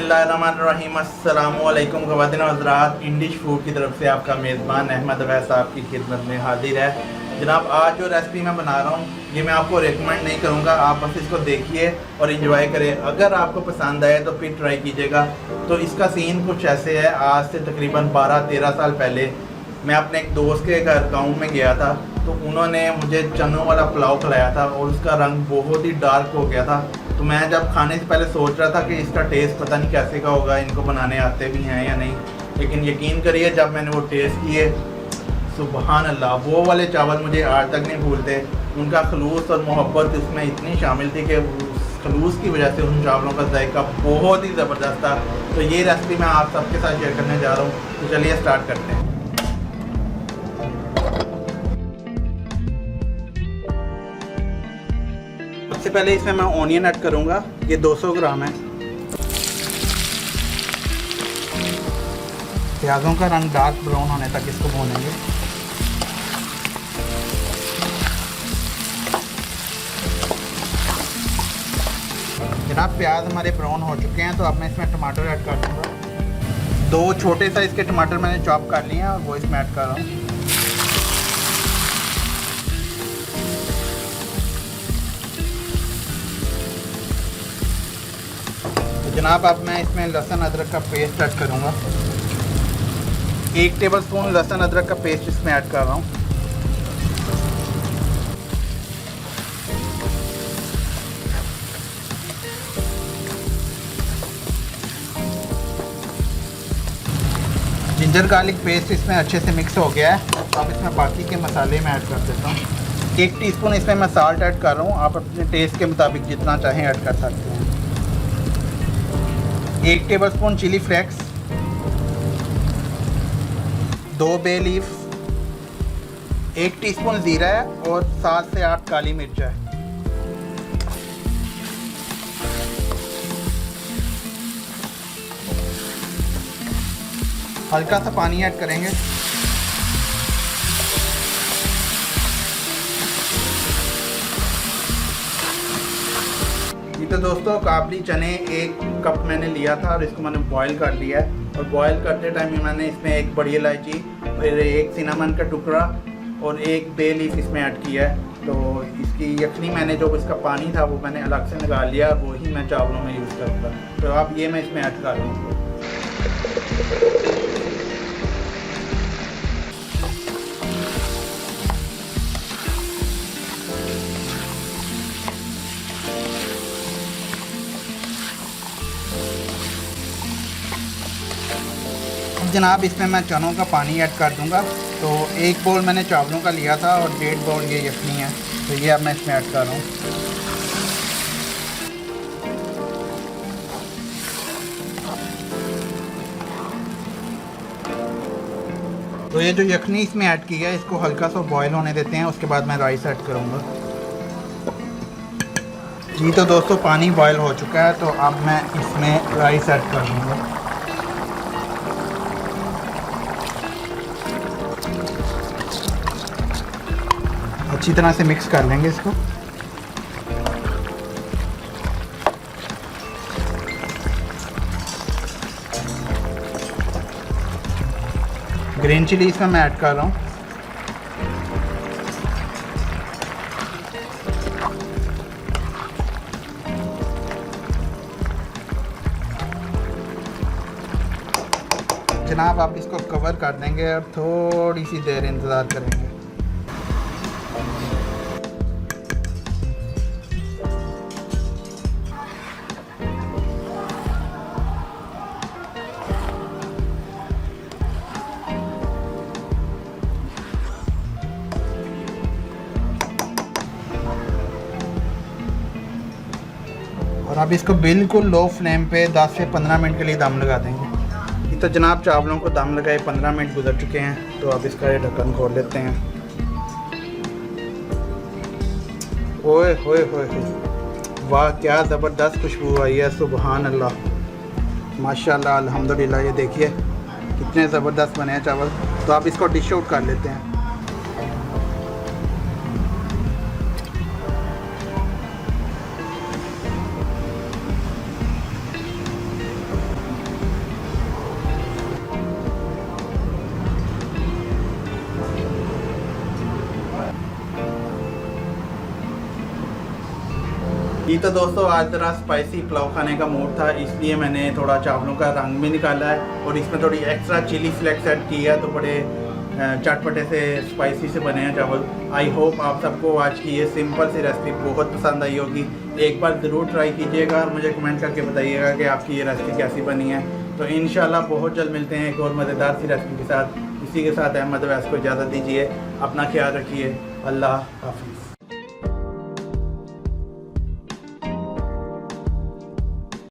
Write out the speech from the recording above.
बिस्मिल्लाहिर्रहमानिर्रहीम। अस्सलामुअलैकुम ख़वातीन व हज़रात, इंडिश फूड की तरफ से आपका मेज़बान अहमद अवैस आपकी खिदमत में हाजिर है। जनाब, आज जो रेसिपी मैं बना रहा हूँ ये मैं आपको रेकमेंड नहीं करूँगा, आप बस इसको देखिए और इंजॉय करें। अगर आपको पसंद आए तो फिर ट्राई कीजिएगा। तो इसका सीन कुछ ऐसे है, आज से तकरीबन 12-13 साल पहले मैं अपने एक दोस्त के घर गाँव में गया था, तो उन्होंने मुझे चनों वाला पुलाव खिलाया था और उसका रंग बहुत ही डार्क हो गया था। तो मैं जब खाने से पहले सोच रहा था कि इसका टेस्ट पता नहीं कैसे का होगा, इनको बनाने आते भी हैं या नहीं, लेकिन यकीन करिए जब मैंने वो टेस्ट किए, सुबहान अल्लाह, वो वाले चावल मुझे आज तक नहीं भूलते। उनका खलूस और मोहब्बत इसमें इतनी शामिल थी कि उस खलूस की वजह से उन चावलों का जायका बहुत ही ज़बरदस्त था। तो ये रेसिपी मैं आप सबके साथ शेयर करने जा रहा हूँ। तो चलिए स्टार्ट करते हैं। सबसे पहले इसमें मैं ऑनियन ऐड करूँगा, ये 200 ग्राम है। प्याज़ों का रंग डार्क ब्राउन होने तक इसको भूनेंगे। जनाब, प्याज हमारे ब्राउन हो चुके हैं, तो अब मैं इसमें टमाटर ऐड कर दूँगा। 2 छोटे साइज़ के टमाटर मैंने चॉप कर लिए हैं और वो इसमें ऐड कर रहा हूँ। जनाब, अब मैं इसमें लहसुन अदरक का पेस्ट ऐड करूँगा। 1 टेबलस्पून लहसुन अदरक का पेस्ट इसमें ऐड कर रहा हूँ। जिंजर गार्लिक पेस्ट इसमें अच्छे से मिक्स हो गया है, तो अब इसमें बाकी के मसाले मैं ऐड कर देता हूँ। 1 टीस्पून इसमें मैं साल्ट ऐड कर रहा हूँ, आप अपने टेस्ट के मुताबिक जितना चाहें ऐड कर सकते हैं। 1 tablespoon chili flakes, 2 bay leaf, 1 teaspoon ज़ीरा है और 7 से 8 काली मिर्च है। हल्का सा पानी ऐड करेंगे। ये तो दोस्तों, काबली चने 1 कप मैंने लिया था और इसको मैंने बॉईल कर लिया है। और बॉईल करते टाइम मैंने इसमें 1 बड़ी इलायची और 1 सिनेमन का टुकड़ा और 1 बे लीफ इसमें ऐड किया है। तो इसकी यखनी मैंने जो इसका पानी था वो मैंने अलग से निकाल लिया, वही मैं चावलों में यूज़ करूँगा। तो अब ये मैं इसमें ऐड कर रहा हूँ। जनाब, इसमें मैं चनों का पानी ऐड कर दूंगा। तो 1 बाउल मैंने चावलों का लिया था और 1.5 बाउल ये यखनी है, तो ये अब मैं इसमें ऐड कर रहा हूँ। तो ये जो यखनी इसमें ऐड की है, इसको हल्का सा बॉईल होने देते हैं, उसके बाद मैं राइस ऐड करूँगा। जी तो दोस्तों, पानी बॉईल हो चुका है, तो अब मैं इसमें राइस ऐड कर दूँगा। अच्छी तरह से मिक्स कर लेंगे इसको। ग्रीन चिली इसमें मैं ऐड कर रहा हूँ। जनाब, आप इसको कवर कर देंगे और थोड़ी सी देर इंतज़ार करेंगे। और अब इसको बिल्कुल लो फ्लेम पे 10 से 15 मिनट के लिए दम लगा देंगे। ये तो जनाब, चावलों को दम लगाए 15 मिनट गुजर चुके हैं, तो अब इसका ये ढक्कन खोल लेते हैं। ओए होए होए, वाह क्या ज़बरदस्त खुशबू आई है, सुबहान अल्लाह, माशाल्लाह, अल्हम्दुलिल्लाह। ये देखिए कितने ज़बरदस्त बने हैं चावल। तो अब इसको डिश आउट कर लेते हैं। ये तो दोस्तों आज ज़रा स्पाइसी पुलाव खाने का मूड था, इसलिए मैंने थोड़ा चावलों का रंग भी निकाला है और इसमें थोड़ी एक्स्ट्रा चिली फ्लेक्स ऐड की है, तो बड़े चटपटे से स्पाइसी से बने हैं चावल। आई होप आप सबको आज की ये सिंपल सी रेसिपी बहुत पसंद आई होगी। एक बार ज़रूर ट्राई कीजिएगा और मुझे कमेंट करके बताइएगा कि आपकी ये रेसिपी कैसी बनी है। तो इंशाल्लाह बहुत जल्द मिलते हैं एक और मज़ेदार सी रेसिपी के साथ। इसी के साथ अहमद अवैस को इजाज़त दीजिए। अपना ख्याल रखिए। अल्लाह हाफिज़।